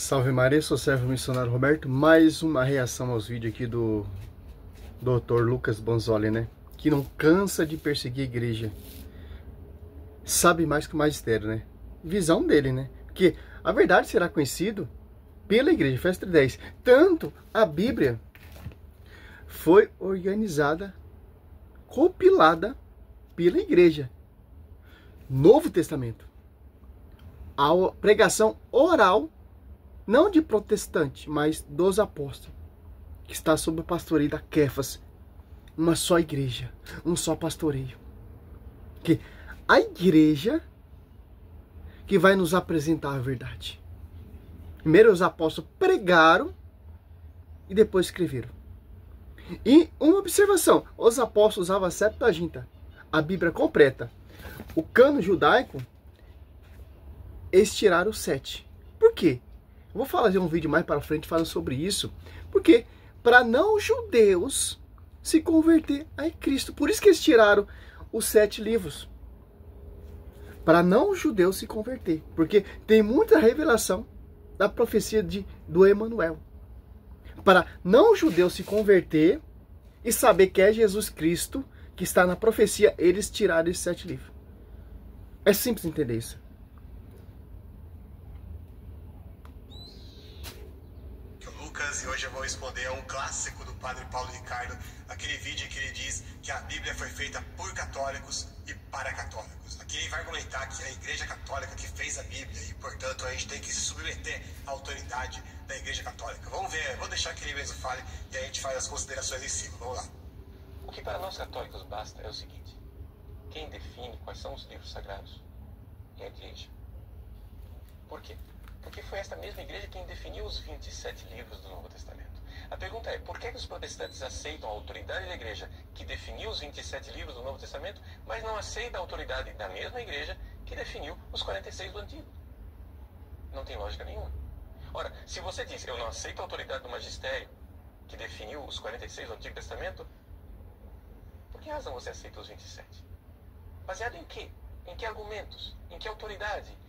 Salve Maria, sou o servo missionário Roberto. Mais uma reação aos vídeos aqui do Dr. Lucas Bonzoli, né? Que não cansa de perseguir a igreja. Sabe mais que o magistério, né? Visão dele, né? Que a verdade será conhecido pela igreja, Efésios 3:10. Tanto a Bíblia foi organizada, compilada pela igreja. Novo Testamento. A pregação oral, não de protestante, mas dos apóstolos, que está sob o pastoreio da Kéfas, uma só igreja, um só pastoreio. Que a igreja que vai nos apresentar a verdade. Primeiro os apóstolos pregaram e depois escreveram. E uma observação, os apóstolos usavam a Septuaginta, a Bíblia completa. O cano judaico, eles tiraram 7. Por quê? Eu vou fazer um vídeo mais para frente falando sobre isso. Porque para não judeus se converter a Cristo. Por isso que eles tiraram os 7 livros. Para não judeus se converter. Porque tem muita revelação da profecia do Emanuel. Para não judeus se converter e saber que é Jesus Cristo que está na profecia, eles tiraram esses 7 livros. É simples entender isso. E hoje eu vou responder a um clássico do Padre Paulo Ricardo, aquele vídeo que ele diz que a Bíblia foi feita por católicos e para católicos. Aqui ele vai argumentar que é a Igreja Católica que fez a Bíblia e, portanto, a gente tem que se submeter à autoridade da Igreja Católica. Vamos ver, vou deixar que ele mesmo fale e a gente faz as considerações em cima. Vamos lá. O que para nós católicos basta é o seguinte: quem define quais são os livros sagrados é a Igreja. Por quê? Porque foi esta mesma igreja quem definiu os 27 livros do Novo Testamento. A pergunta é, por que os protestantes aceitam a autoridade da igreja que definiu os 27 livros do Novo Testamento, mas não aceitam a autoridade da mesma igreja que definiu os 46 do Antigo? Não tem lógica nenhuma. Ora, se você diz, eu não aceito a autoridade do magistério que definiu os 46 do Antigo Testamento, por que razão você aceita os 27? Baseado em quê? Em que argumentos? Em que autoridade?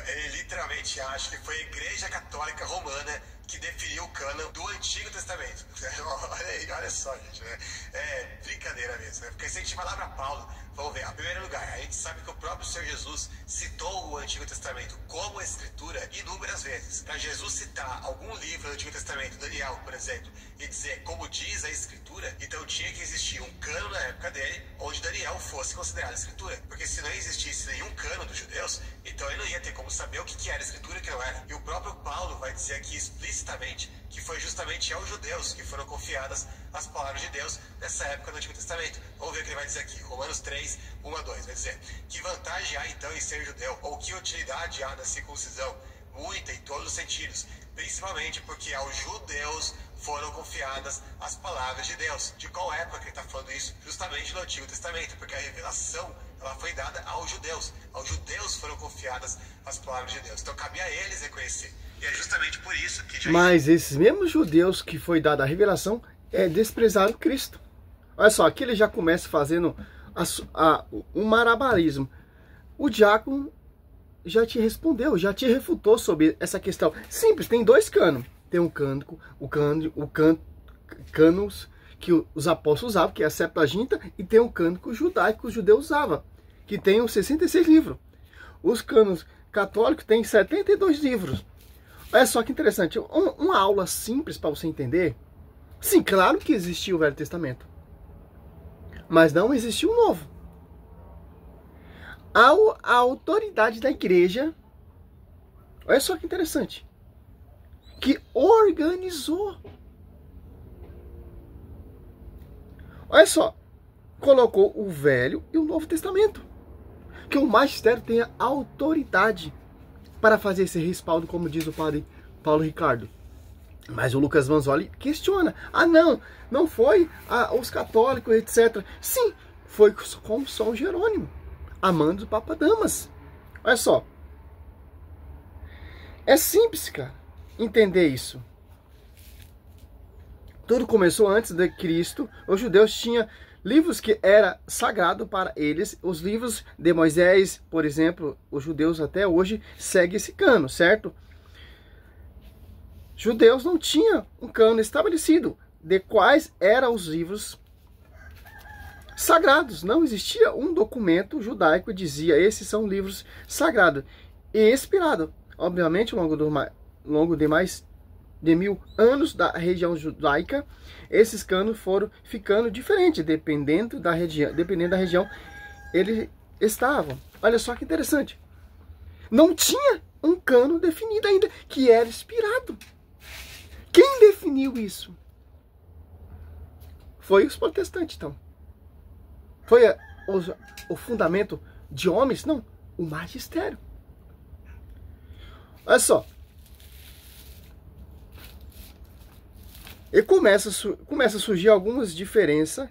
Ele literalmente acha que foi a Igreja Católica Romana que definiu o cânon do Antigo Testamento. Olha aí, olha só, gente, né? É brincadeira mesmo, né? Porque se a gente vai lá para Paulo, vamos ver, em primeiro lugar, a gente sabe que o próprio Senhor Jesus citou o Antigo Testamento como escritura inúmeras vezes. Para Jesus citar algum livro do Antigo Testamento, Daniel, por exemplo, e dizer como diz a escritura, então tinha que existir um cânon na época dele, onde Daniel fosse considerado escritura. Porque se não existisse nenhum cânon dos judeus, então ele não ia ter como saber o que era escritura e o que não era. E o próprio Paulo vai dizer aqui explicitamente que foi justamente aos judeus que foram confiadas as palavras de Deus nessa época do Antigo Testamento. Vamos ver o que ele vai dizer aqui. Romanos 3, 1-2. Vai dizer: que vantagem há então em ser judeu? Ou que utilidade há na circuncisão? Muita em todos os sentidos. Principalmente porque aos judeus foram confiadas as palavras de Deus. De qual época que ele está falando isso? Justamente no Antigo Testamento. Porque a revelação ela foi dada aos judeus. Aos judeus foram confiadas as palavras de Deus. Então cabia a eles reconhecer. E é justamente por isso que já... Mas esses mesmos judeus que foi dada a revelação desprezaram Cristo. Olha só, aqui ele já começa fazendo um malabarismo. O diácono já te respondeu, já te refutou sobre essa questão. Simples, tem 2 cânones. Tem um cânones que os apóstolos usavam, que é a Septuaginta, e tem um cânico judaico que os judeus usavam, que tem os 66 livros. Os cânones católicos têm 72 livros. Olha só que interessante, uma aula simples para você entender. Sim, claro que existia o Velho Testamento, mas não existia o Novo. A autoridade da igreja, olha só que interessante, que organizou. Olha só, colocou o Velho e o Novo Testamento. Que o magistério tenha autoridade para fazer esse respaldo, como diz o padre Paulo Ricardo. Mas o Lucas Bonzoli questiona. Ah, não foi os católicos, etc. Sim, foi com São Jerônimo, amando o Papa Damas. Olha só. É simples, cara, entender isso. Tudo começou antes de Cristo. Os judeus tinham livros que era sagrado para eles. Os livros de Moisés, por exemplo, os judeus até hoje seguem esse cano, certo? judeus não tinham um cano estabelecido de quais eram os livros sagrados. Não existia um documento judaico que dizia esses são livros sagrados e inspirados. Obviamente, ao longo de mais de 1000 anos da região judaica, esses canos foram ficando diferentes, dependendo da região eles estavam. Olha só que interessante. Não tinha um cano definido ainda, que era inspirado. Quem definiu isso? Foi os protestantes, então. Foi o fundamento de homens? Não, o magistério. Olha só. E começa a surgir algumas diferenças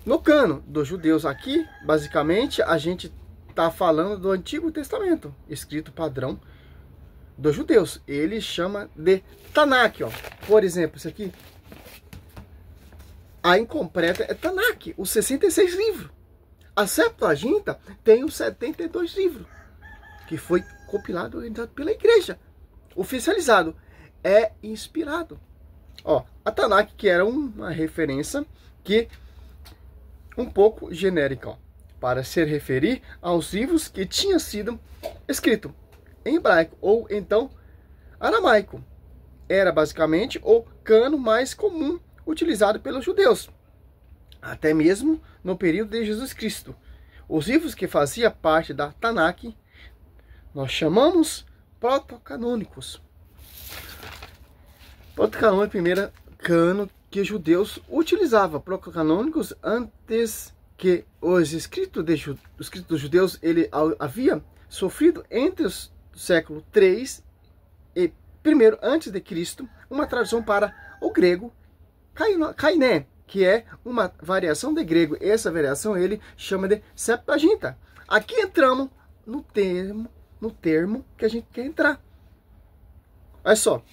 no cano dos judeus. Aqui, basicamente, a gente está falando do Antigo Testamento, escrito padrão dos judeus. Ele chama de Tanakh, ó. Por exemplo, isso aqui. A incompleta é Tanakh, os 66 livros. A Septuaginta tem os 72 livros, que foi compilado pela igreja, oficializado, é inspirado. Ó, a Tanakh, que era uma referência que um pouco genérica, ó, para se referir aos livros que tinham sido escritos em hebraico ou então aramaico. Era basicamente o cano mais comum utilizado pelos judeus, até mesmo no período de Jesus Cristo. Os livros que faziam parte da Tanakh nós chamamos protocanônicos. Protocanônico é o primeiro cano que os judeus utilizavam. Protocanônicos, antes que os escritos dos judeus ele havia sofrido entre os séculos 3 e 1 antes de Cristo uma tradução para o grego Kainé, que é uma variação de grego. Essa variação ele chama de Septuaginta. Aqui entramos no termo que a gente quer entrar. Olha só.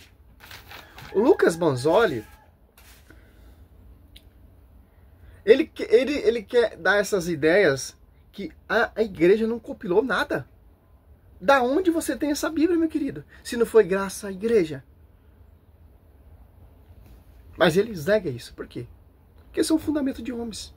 O Lucas Bonzoli, ele quer dar essas ideias que a igreja não compilou nada. Da onde você tem essa Bíblia, meu querido? Se não foi graças à igreja. Mas eles negam isso. Por quê? Porque são fundamento de homens.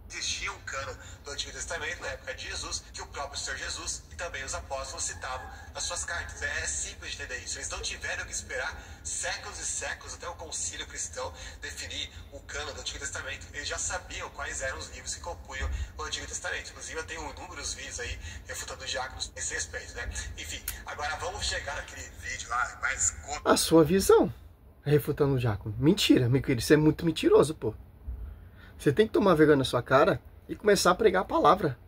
Existia um cano do Antigo Testamento, na época de Jesus, que o próprio Senhor Jesus e também os apóstolos citavam nas suas cartas. É simples de entender isso. Eles não tiveram que esperar séculos e séculos até o concílio cristão definir o cano do Antigo Testamento. Eles já sabiam quais eram os livros que compunham o Antigo Testamento. Inclusive, eu tenho inúmeros vídeos aí refutando diáconos nesse respeito, né? Enfim, agora vamos chegar naquele vídeo lá mais... A sua visão, refutando o diácono. Mentira, meu querido. Isso é muito mentiroso, pô. Você tem que tomar vergonha na sua cara e começar a pregar a palavra.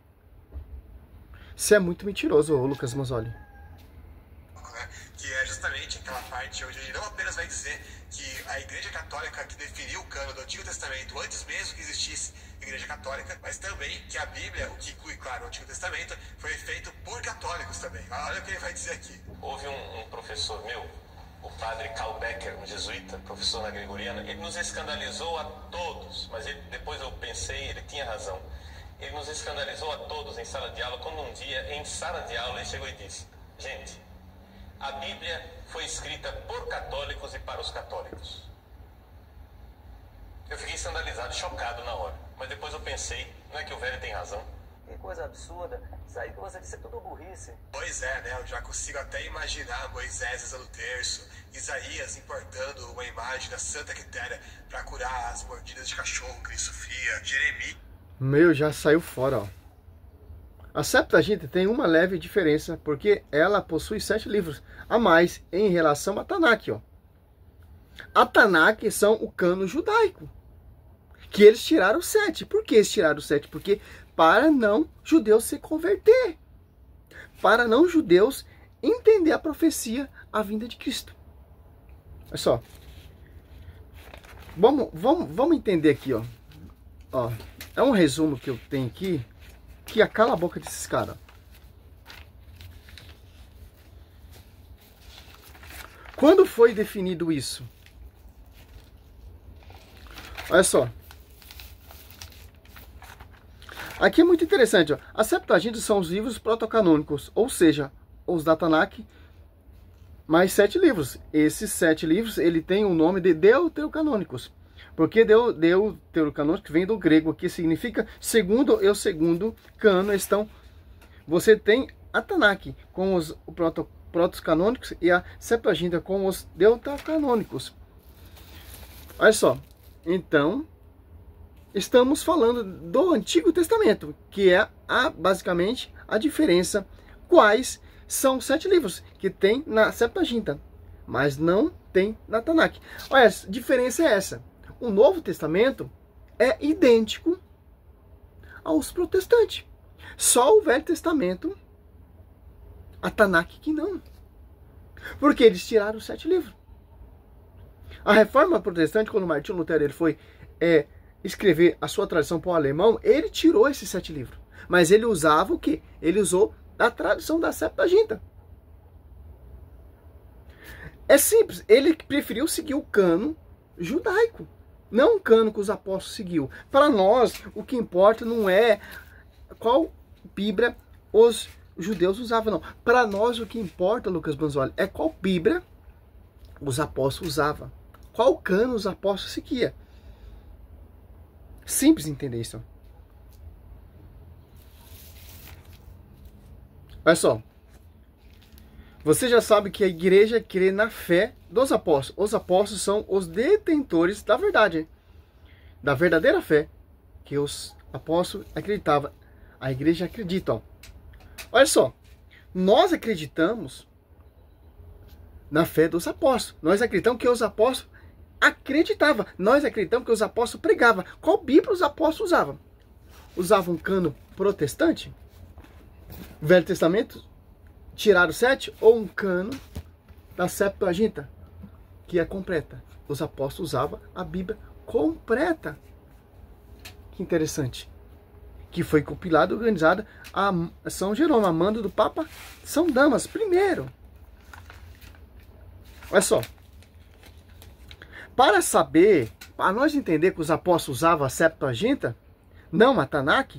Você é muito mentiroso, Lucas Bonzoli. Que é justamente aquela parte onde ele não apenas vai dizer que a Igreja Católica que definiu o cano do Antigo Testamento antes mesmo que existisse Igreja Católica, mas também que a Bíblia, o que inclui, claro, o Antigo Testamento, foi feito por católicos também. Olha o que ele vai dizer aqui. Houve um professor meu, o padre Karl Becker, um jesuíta, professor na Gregoriana, ele nos escandalizou a todos, mas depois eu pensei, ele tinha razão. Ele nos escandalizou a todos em sala de aula, quando um dia, em sala de aula, ele chegou e disse: gente, a Bíblia foi escrita por católicos e para os católicos. Eu fiquei escandalizado, chocado na hora, mas depois eu pensei, não é que o velho tem razão? Que coisa absurda. Isso aí que você disse é tudo burrice. Pois é, né? Eu já consigo até imaginar Moisés rezando o terço, Isaías importando uma imagem da Santa Quitéria para curar as mordidas de cachorro que ele sofria, Jeremias. Meu, já saiu fora, ó. A Septuaginta tem uma leve diferença, porque ela possui 7 livros a mais em relação a Tanakh, ó. A Tanakh são o cano judaico, que eles tiraram 7. Por que eles tiraram 7? Porque para não judeus se converter, para não judeus entender a profecia, a vinda de Cristo. Olha só, vamos entender aqui, ó. Ó, é um resumo que eu tenho aqui que acala a boca desses caras. Quando foi definido isso? Olha só. Aqui é muito interessante, ó. A Septuaginta são os livros protocanônicos, ou seja, os da Tanakh, mais 7 livros. Esses 7 livros, ele tem o nome de deuterocanônicos. Porque deuterocanônico vem do grego, que significa segundo e o segundo cano estão. Você tem a Tanakh com os protocanônicos e a Septuaginta com os deuterocanônicos. Olha só, então estamos falando do Antigo Testamento, que é basicamente a diferença. Quais são os 7 livros que tem na Septuaginta, mas não tem na Tanakh. Olha, a diferença é essa. O Novo Testamento é idêntico aos protestantes. Só o Velho Testamento, a Tanakh que não. Porque eles tiraram os 7 livros. A Reforma Protestante, quando Martinho Lutero ele foi escrever a sua tradução para o alemão, ele tirou esses 7 livros. Mas ele usava o quê? Ele usou a tradução da Septuaginta. É simples, ele preferiu seguir o cano judaico, não o cano que os apóstolos seguiu. Para nós, o que importa não é qual Bíblia os judeus usavam, não. Para nós, o que importa, Lucas Banzoli, é qual Bíblia os apóstolos usavam. Qual cano os apóstolos seguiam. Simples entender isso. Olha só. Você já sabe que a igreja crê na fé dos apóstolos. Os apóstolos são os detentores da verdade. Da verdadeira fé que os apóstolos acreditavam. A igreja acredita. Ó. Olha só. Nós acreditamos na fé dos apóstolos. Nós acreditamos que os apóstolos acreditavam. Nós acreditamos que os apóstolos pregavam. Qual Bíblia os apóstolos usavam? Usavam um cano protestante? Velho Testamento? Tiraram 7 ou um cano da Septuaginta, que é completa. Os apóstolos usavam a Bíblia completa. Que interessante. Que foi compilada e organizada a São Jerônimo, a mando do Papa São Damas primeiro. Olha só. Para saber, para nós entender que os apóstolos usavam a Septuaginta, não a Tanakh,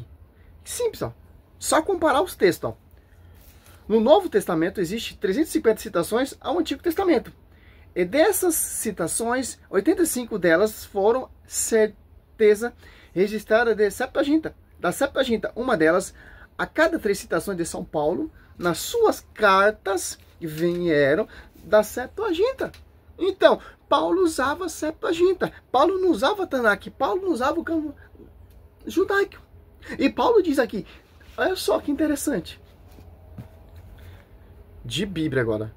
simples, ó. Só comparar os textos, ó. No Novo Testamento existe 350 citações ao Antigo Testamento. E dessas citações, 85 delas foram certeza registradas de Septuaginta. Da Septuaginta, uma delas, a cada 3 citações de São Paulo, nas suas cartas, vieram da Septuaginta. Então, Paulo usava a Septuaginta. Paulo não usava a Tanakh. Paulo não usava o cano judaico. E Paulo diz aqui, olha só que interessante. De Bíblia agora.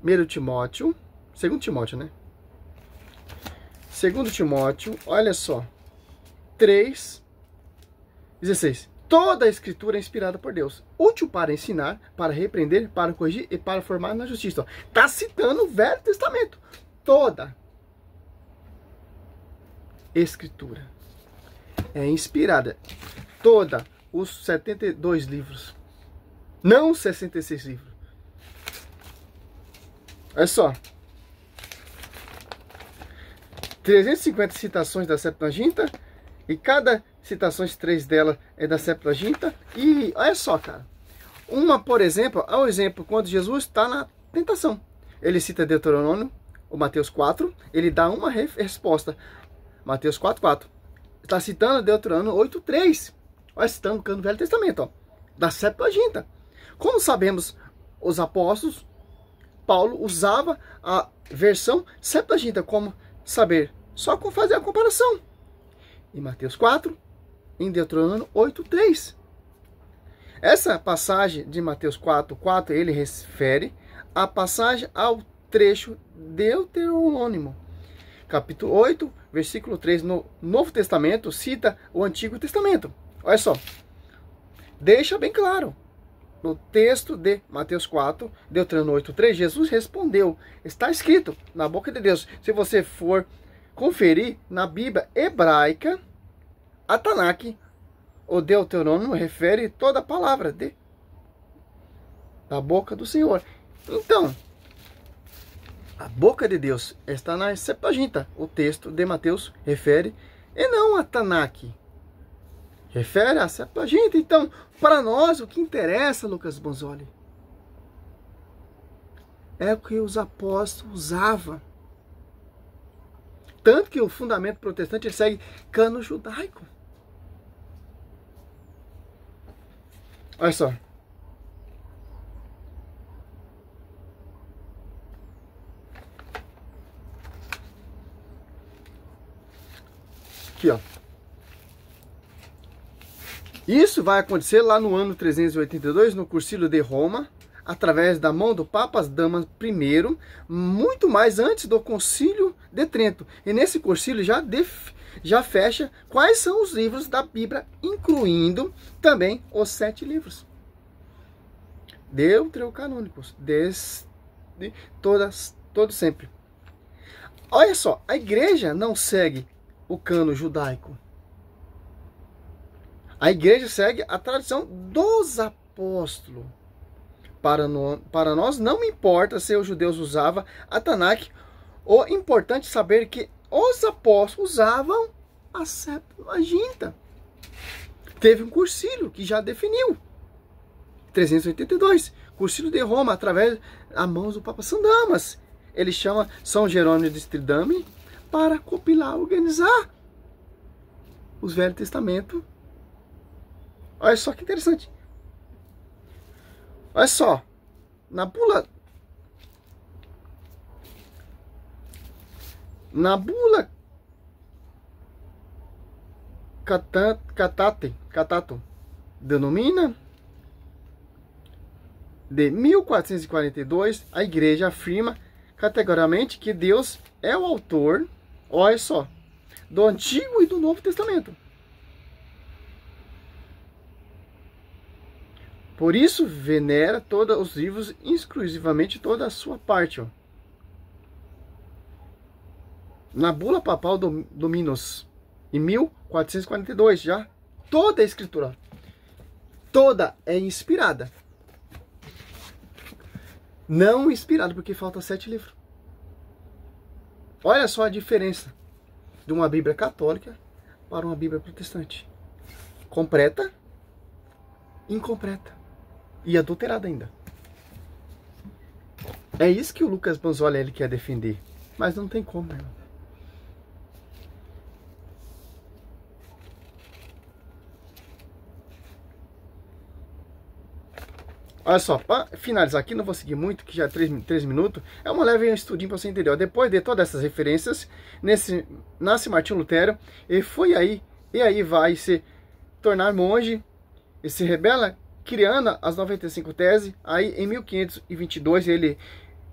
1 Timóteo, 2 Timóteo, né? 2 Timóteo, olha só. 3:16. Toda a escritura é inspirada por Deus, útil para ensinar, para repreender, para corrigir e para formar na justiça. Está citando o Velho Testamento. Toda escritura é inspirada. Toda os 72 livros. Não 66 livros. Olha só. 350 citações da Septuaginta. E cada citações 3 dela é da Septuaginta. E olha só, cara. Uma, por exemplo, é um exemplo quando Jesus está na tentação. Ele cita Deuteronômio, o Mateus 4. Ele dá uma resposta. Mateus 4:4. Está citando Deuteronômio 8:3. Olha, citando o cano do Velho Testamento, ó, da Septuaginta. Como sabemos, os apóstolos, Paulo usava a versão Septuaginta. Como saber? Só com fazer a comparação. Em Mateus 4, em Deuteronômio 8:3. Essa passagem de Mateus 4:4, ele refere a passagem ao trecho Deuteronômio. Capítulo 8, versículo 3, no Novo Testamento, cita o Antigo Testamento. Olha só. Deixa bem claro. No texto de Mateus 4, Deuteronômio 8:3, Jesus respondeu. Está escrito na boca de Deus. Se você for conferir na Bíblia hebraica, a Tanakh, o Deuteronômio, refere toda a palavra da boca do Senhor. Então, a boca de Deus está na Septuaginta. O texto de Mateus refere, e não a Tanakh. Refere a Septuaginta. Então, para nós, o que interessa, Lucas Banzoli, é o que os apóstolos usavam. Tanto que o fundamento protestante ele segue cânon judaico. Olha só. Aqui, ó. Isso vai acontecer lá no ano 382, no Concílio de Roma, através da mão do Papa Damaso I, muito mais antes do Concílio de Trento. E nesse concílio já fecha quais são os livros da Bíblia, incluindo também os 7 livros deuterocanônicos, todos sempre. Olha só, a igreja não segue o cano judaico. A igreja segue a tradição dos apóstolos. Para nós não importa se os judeus usavam a Tanakh, o importante é saber que os apóstolos usavam a Septuaginta. Teve um concílio que já definiu. 382, Concílio de Roma, através das mãos do Papa São Damaso. Ele chama São Jerônimo de Stridame para compilar, organizar os Velho Testamento. Olha só que interessante. Olha só, na bula Catato denomina de 1442, a igreja afirma categoricamente que Deus é o autor, olha só, do Antigo e do Novo Testamento. Por isso, venera todos os livros, exclusivamente toda a sua parte. Ó. Na bula papal do Minos, em 1442, já toda a escritura, toda é inspirada. Não inspirada, porque falta 7 livros. Olha só a diferença de uma Bíblia católica para uma Bíblia protestante. Completa, incompleta. E adulterado ainda. É isso que o Lucas Banzoli ele quer defender. Mas não tem como, irmão. Olha só, para finalizar aqui, não vou seguir muito, que já é 3 minutos. É uma leve estudinho para você entender. Depois de todas essas referências, nasce Martinho Lutero. E aí vai se tornar monge. E se rebela, criando as 95 teses. Aí em 1522 ele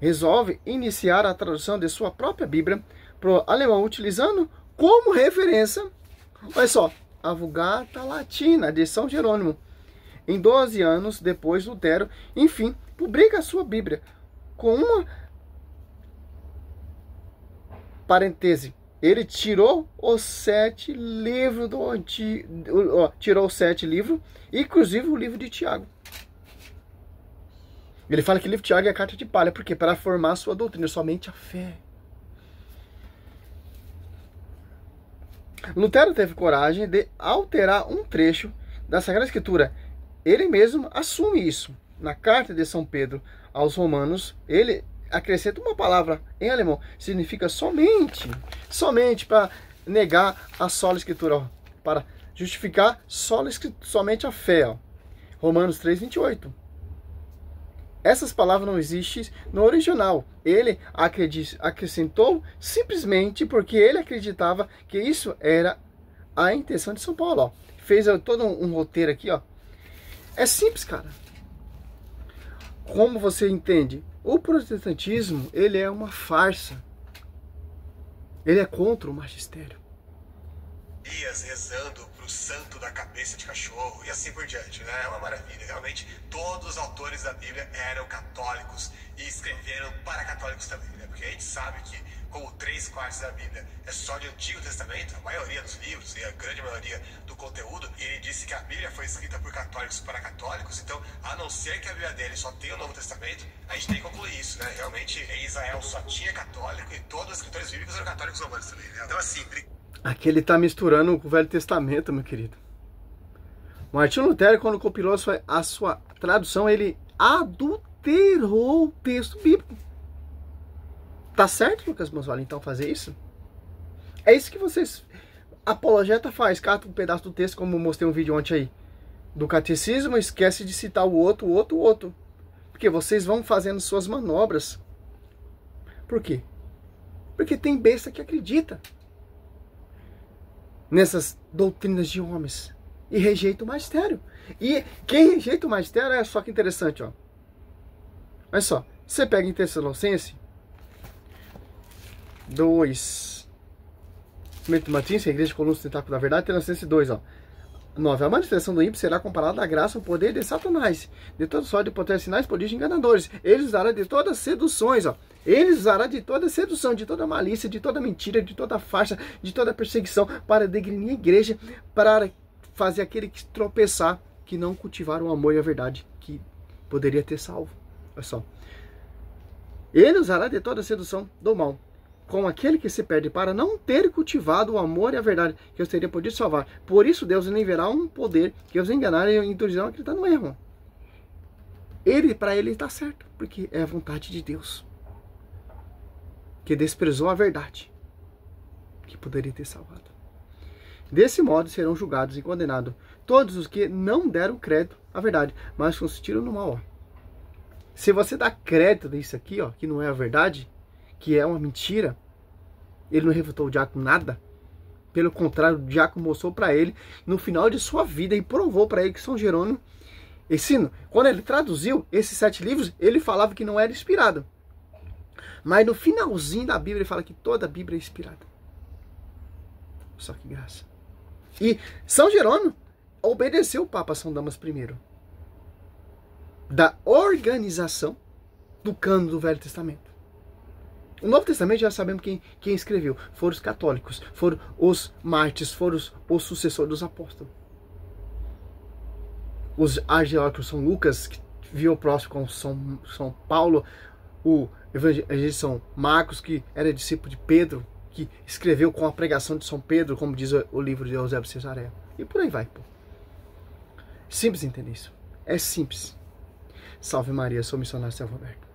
resolve iniciar a tradução de sua própria Bíblia para o alemão, utilizando como referência, olha só, a Vulgata Latina de São Jerônimo. Em 12 anos depois, Lutero, enfim, publica a sua Bíblia com uma parêntese. Ele tirou os 7 livros do Antigo, tirou os 7 livros, inclusive o livro de Tiago. Ele fala que o livro de Tiago é a carta de palha, porque para formar a sua doutrina, somente a fé. Lutero teve coragem de alterar um trecho da Sagrada Escritura. Ele mesmo assume isso. Na carta de São Pedro aos Romanos, ele acrescenta uma palavra em alemão. Significa somente para negar a sola Escritura, ó, para justificar somente a fé. Ó. Romanos 3:28. Essas palavras não existem no original. Ele acrescentou simplesmente porque ele acreditava que isso era a intenção de São Paulo. Ó. Fez todo um roteiro aqui, ó. É simples, cara. Como você entende? O protestantismo, ele é uma farsa. Ele é contra o magistério. Dias rezando pro santo da cabeça de cachorro e assim por diante, né? É uma maravilha. Realmente, todos os autores da Bíblia eram católicos e escreveram para católicos também, né? Porque a gente sabe que, como 3/4 da Bíblia é só de Antigo Testamento, a maioria dos livros e a grande maioria do conteúdo, e ele disse que a Bíblia foi escrita por católicos para católicos, então, a não ser que a Bíblia dele só tenha o Novo Testamento, a gente tem que concluir isso, né? Realmente, em Israel só tinha católico e todos os escritores bíblicos eram católicos romanos também, né? Então, assim... Aqui ele está misturando com o Velho Testamento, meu querido. Martinho Lutero, quando compilou a sua tradução, ele adulterou o texto bíblico. Tá certo, Lucas Bonzoli, então fazer isso? É isso que vocês... apologeta faz, cata um pedaço do texto, como eu mostrei um vídeo ontem aí, do catecismo, esquece de citar o outro. Porque vocês vão fazendo suas manobras. Por quê? Porque tem besta que acredita nessas doutrinas de homens e rejeita o magistério. E quem rejeita o magistério, é só que interessante, ó. Olha só, você pega em Tessalonicenses 2, Martins, a igreja de Coluna Sustentáculo da Verdade, Tessalonicenses 2, ó. 9. A manifestação do ímpio será comparada à graça ao poder de Satanás, de todo sorte de potentes sinais, poderes enganadores. Ele usará de todas as seduções, ó. Ele usará de toda sedução, de toda malícia, de toda mentira, de toda farsa, de toda perseguição, para degrinir a igreja, para fazer aquele que tropeçar, que não cultivar o amor e a verdade, que poderia ter salvo. Olha só. Ele usará de toda sedução do mal, com aquele que se perde, para não ter cultivado o amor e a verdade, que os teria podido salvar. Por isso Deus lhe enviará um poder que os enganarem e induzirão a acreditar no erro. Para ele está certo, porque é a vontade de Deus, que desprezou a verdade, que poderia ter salvado. Desse modo serão julgados e condenados todos os que não deram crédito à verdade, mas consistiram no mal. Se você dá crédito nisso aqui, ó, que não é a verdade, que é uma mentira, ele não refutou o diácono nada. Pelo contrário, o diácono mostrou para ele no final de sua vida e provou para ele que São Jerônimo ensino. Quando ele traduziu esses 7 livros, ele falava que não era inspirado. Mas no finalzinho da Bíblia ele fala que toda a Bíblia é inspirada. Só que graça. E São Jerônimo obedeceu o Papa São Damas I da organização do cânon do Velho Testamento. O Novo Testamento já sabemos quem escreveu. Foram os católicos, foram os mártires, foram os sucessores dos apóstolos. Os arqueólogos São Lucas, que viu o próximo com São Paulo, o evangelista São Marcos, que era discípulo de Pedro, que escreveu com a pregação de São Pedro, como diz o livro de Eusébio de Cesareia. E por aí vai, pô. Simples entender isso. É simples. Salve Maria, sou missionário São Roberto.